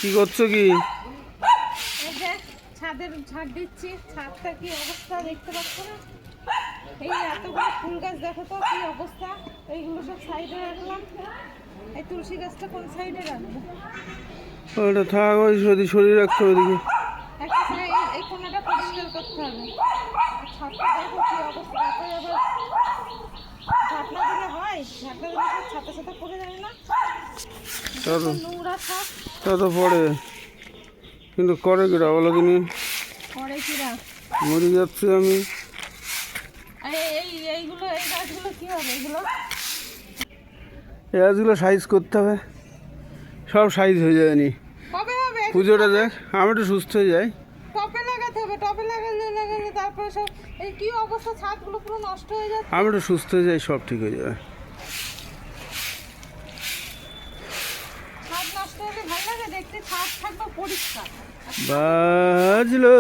কি করছো কি? এই যে ছাদের ঝাড় দিচ্ছি, ছাদটা কি অবস্থা দেখতে পাচ্ছ না? এই এতগুলো ফুল গাছ দেখো তো কি অবস্থা। এইগুলো সব সাইডে রাখলাম। এই তুলসী গাছটা কোন সাইডে রাখবো? ওটা থাক, ওই যদি শরীর রাখছো ওইদিকে। একটা সাইড এই কোণাটা পরিষ্কার করতে হবে। আর ছাদটা দেখো কি অবস্থা। তারপরে আবার ঢাকনা দিলে হয়, ঢাকনা দিলে সব ছাতা ছাতা পড়ে যায় না? নোংরা থাক তা তো পড়ে, কিন্তু করে কিরা বলো তিনি? পরে কিরা মরে যাচ্ছি আমি। এইগুলো এই গাছগুলো কি হবে? এগুলো এই গাছগুলো সাইজ করতে হবে, সব সাইজ হয়ে যায়নি। কবে হবে? পুজোটা দেখ, আমি একটু সুস্থ হয়ে যাই। টপে লাগাতে হবে, টপে লাগালে তারপরে সব এই কি অবস্থা, ছাদগুলো পুরো নষ্ট হয়ে যাচ্ছে। আমি একটু সুস্থ হয়ে যাই, সব ঠিক হয়ে যাবে। ছাদ নষ্ট হলে ভালো লাগে দেখতে, ছাদ থাকবে পরিষ্কার। বাজলো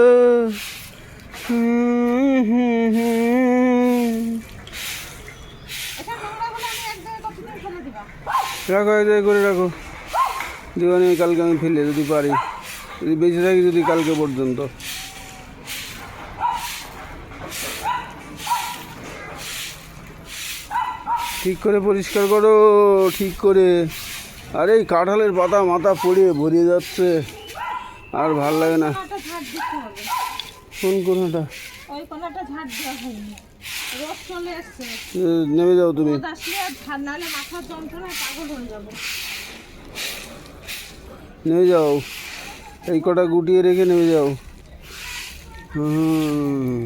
এটা নোংরাগুলো আমি এক জায়গায় কতদিন ফেলে দিবা? রাখো, এক জায়গায় করে রাখো। দিওয়ানি কালকে আমি ফেলে যদি পারি, যদি বেঁচে থাকি, যদি কালকে পর্যন্ত। ঠিক করে পরিষ্কার করো, ঠিক করে। আর এই কাঁঠালের পাতা মাথা পড়িয়ে ভরিয়ে যাচ্ছে, আর ভাল লাগে না। কোনাটা ঝাড় দিতে হবে। কোন কোনটা? ওই কোনাটা ঝাড় দেওয়া হয়নি, রোদ চলে এসছে। নেমে যাও তুমি, রোদ আসলে আর ঝাড় নাহলে মাথার যন্ত্রণায় পাগল হয়ে যাবো। নেমে যাও, এই কটা গুটিয়ে রেখে নেমে যাও। হুম।